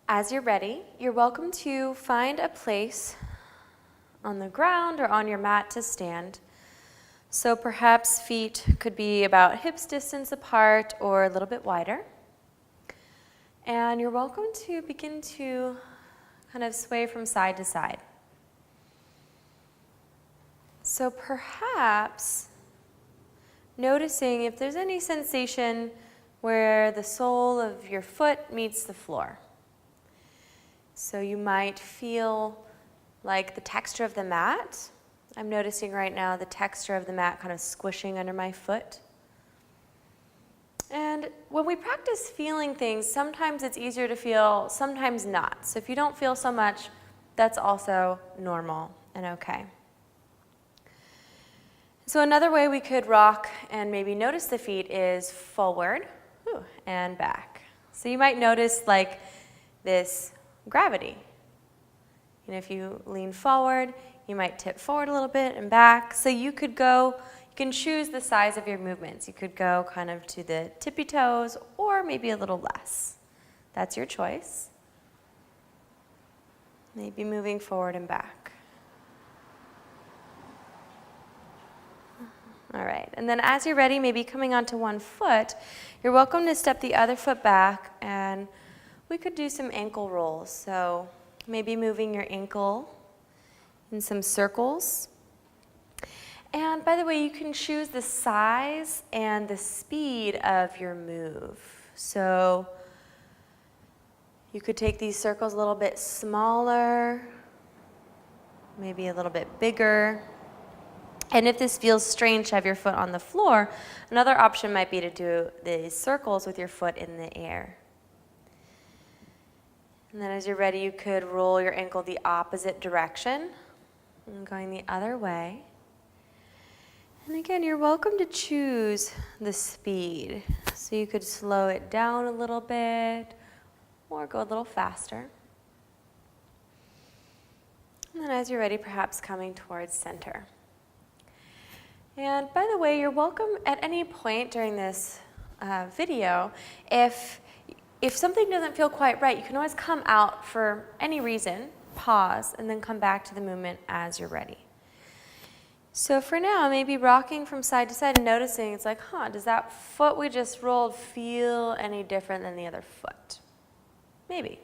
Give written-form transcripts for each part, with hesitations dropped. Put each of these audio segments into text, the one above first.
As you're ready, you're welcome to find a place on the ground or on your mat to stand. So perhaps feet could be about hips distance apart or a little bit wider. And you're welcome to begin to kind of sway from side to side. So perhaps noticing if there's any sensation where the sole of your foot meets the floor. So you might feel like the texture of the mat. I'm noticing right now the texture of the mat kind of squishing under my foot. And when we practice feeling things, sometimes it's easier to feel, sometimes not. So if you don't feel so much, that's also normal and okay. So another way we could rock and maybe notice the feet is forward and back. So you might notice like this gravity. If you lean forward, you might tip forward a little bit and back. So you can choose the size of your movements. You could go kind of to the tippy toes or maybe a little less. That's your choice. Maybe moving forward and back. All right, and then as you're ready, maybe coming onto one foot, you're welcome to step the other foot back, and we could do some ankle rolls. So maybe moving your ankle in some circles. And by the way, you can choose the size and the speed of your move. So you could take these circles a little bit smaller, maybe a little bit bigger. And if this feels strange to have your foot on the floor, another option might be to do these circles with your foot in the air. And then as you're ready, you could roll your ankle the opposite direction and going the other way. And again, you're welcome to choose the speed. So you could slow it down a little bit or go a little faster. And then as you're ready, perhaps coming towards center. And by the way, you're welcome at any point during this video, if something doesn't feel quite right, you can always come out for any reason, pause, and then come back to the movement as you're ready. So for now, maybe rocking from side to side and noticing, it's like, does that foot we just rolled feel any different than the other foot? Maybe.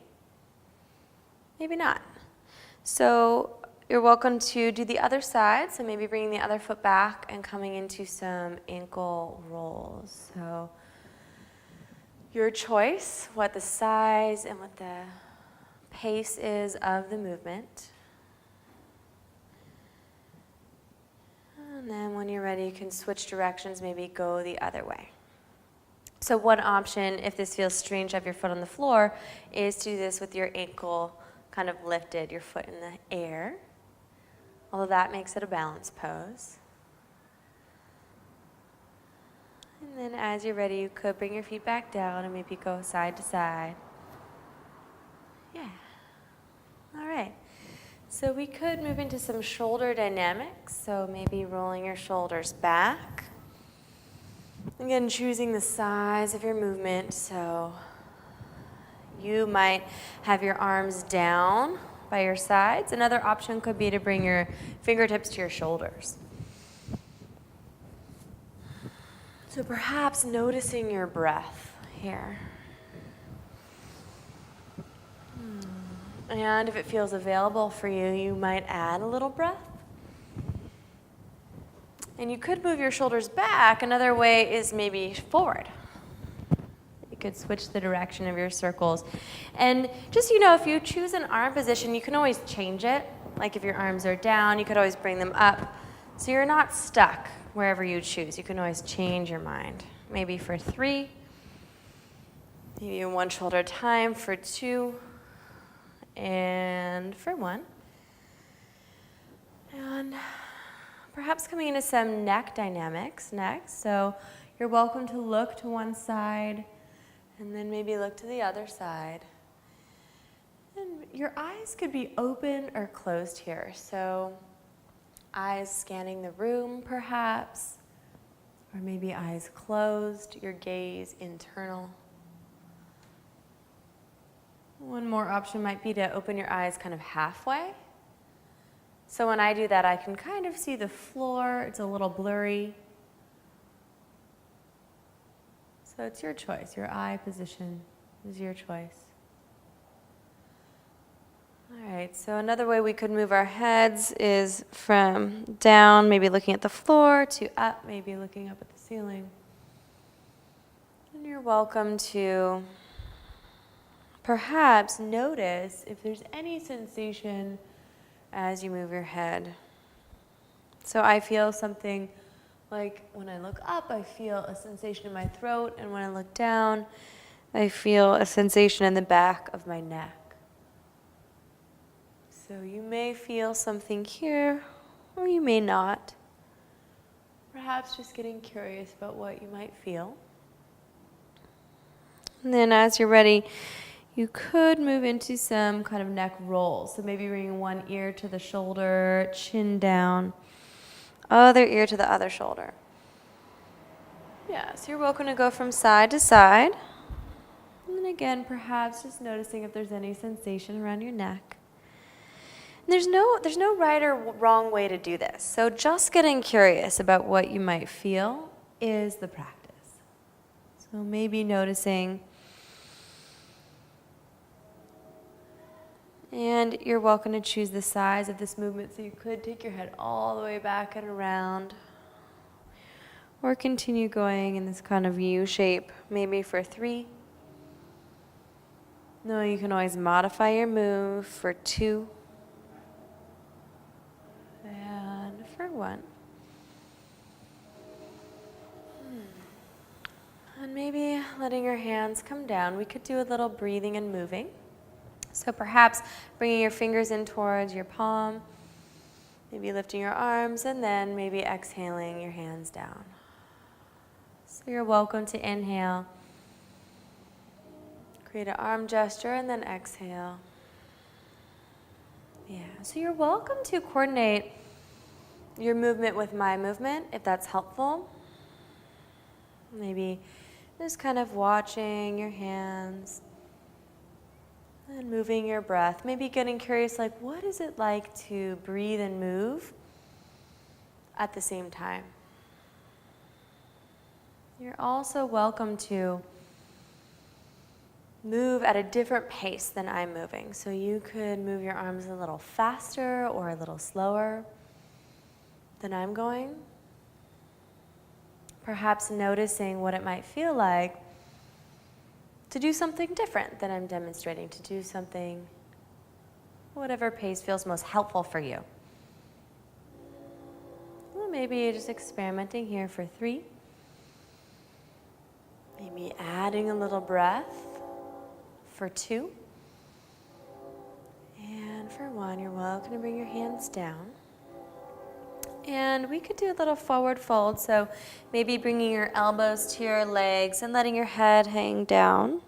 Maybe not. So you're welcome to do the other side, so maybe bringing the other foot back and coming into some ankle rolls. So your choice, what the size and what the pace is of the movement. And then when you're ready, you can switch directions, maybe go the other way. So one option, if this feels strange to have your foot on the floor, is to do this with your ankle kind of lifted, your foot in the air. Although that makes it a balance pose. And then as you're ready, you could bring your feet back down and maybe go side to side. Yeah. All right. So we could move into some shoulder dynamics. So maybe rolling your shoulders back. Again, choosing the size of your movement. So you might have your arms down by your sides. Another option could be to bring your fingertips to your shoulders. So perhaps noticing your breath here. And if it feels available for you, you might add a little breath. And you could move your shoulders back. Another way is maybe forward. You could switch the direction of your circles. And just, if you choose an arm position, you can always change it. Like if your arms are down, you could always bring them up. So you're not stuck wherever you choose. You can always change your mind. Maybe for 3, maybe one shoulder at a time for 2, and for 1. And perhaps coming into some neck dynamics next. So you're welcome to look to one side and then maybe look to the other side. And your eyes could be open or closed here. So eyes scanning the room perhaps, or maybe eyes closed, your gaze internal. One more option might be to open your eyes kind of halfway. So when I do that, I can kind of see the floor. It's a little blurry. So it's your choice. Your eye position is your choice. All right, so another way we could move our heads is from down, maybe looking at the floor, to up, maybe looking up at the ceiling. And you're welcome to perhaps notice if there's any sensation as you move your head. So I feel something like when I look up, I feel a sensation in my throat, and when I look down, I feel a sensation in the back of my neck. So you may feel something here, or you may not. Perhaps just getting curious about what you might feel. And then as you're ready, you could move into some kind of neck roll. So maybe bringing one ear to the shoulder, chin down, other ear to the other shoulder. Yeah, so you're welcome to go from side to side. And then again, perhaps just noticing if there's any sensation around your neck. And there's no right or wrong way to do this. So just getting curious about what you might feel is the practice. So maybe noticing. And you're welcome to choose the size of this movement. So you could take your head all the way back and around. Or continue going in this kind of U shape, maybe for 3. No, you can always modify your move for 2. And for 1. And maybe letting your hands come down. We could do a little breathing and moving. So perhaps bringing your fingers in towards your palm, maybe lifting your arms, and then maybe exhaling your hands down. So you're welcome to inhale, create an arm gesture, and then exhale. Yeah, so you're welcome to coordinate your movement with my movement, if that's helpful. Maybe just kind of watching your hands and moving your breath. Maybe getting curious, like, what is it like to breathe and move at the same time? You're also welcome to move at a different pace than I'm moving. So you could move your arms a little faster or a little slower than I'm going. Perhaps noticing what it might feel like to do something different than I'm demonstrating, to do something, whatever pace feels most helpful for you. Well, maybe just experimenting here for 3. Maybe adding a little breath for 2. And for 1, you're welcome to bring your hands down. And we could do a little forward fold, so maybe bringing your elbows to your legs and letting your head hang down.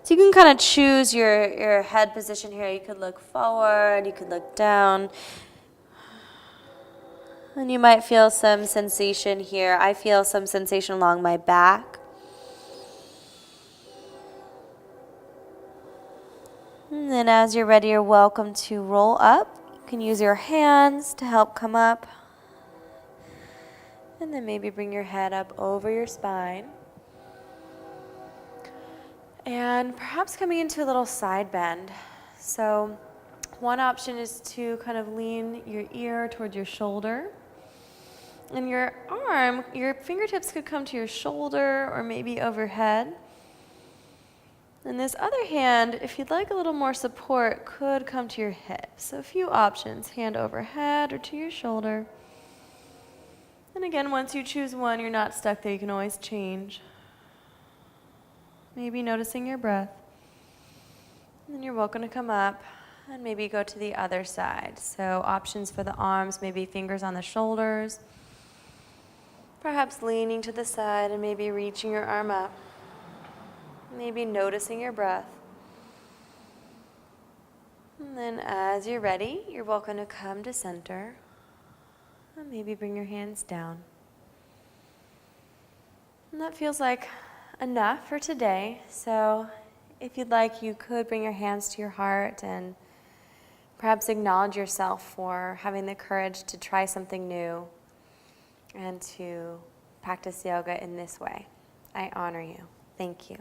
So you can kind of choose your head position here. You could look forward, you could look down. And you might feel some sensation here. I feel some sensation along my back. And then as you're ready, you're welcome to roll up. You can use your hands to help come up. And then maybe bring your head up over your spine. And perhaps coming into a little side bend. So one option is to kind of lean your ear towards your shoulder. And your arm, your fingertips could come to your shoulder or maybe overhead. And this other hand, if you'd like a little more support, could come to your hip. So a few options, hand overhead or to your shoulder. And again, once you choose one, you're not stuck there. You can always change. Maybe noticing your breath. And then you're welcome to come up and maybe go to the other side. So options for the arms, maybe fingers on the shoulders. Perhaps leaning to the side and maybe reaching your arm up. Maybe noticing your breath. And then as you're ready, you're welcome to come to center. And maybe bring your hands down. And that feels like enough for today. So if you'd like, you could bring your hands to your heart and perhaps acknowledge yourself for having the courage to try something new and to practice yoga in this way. I honor you. Thank you.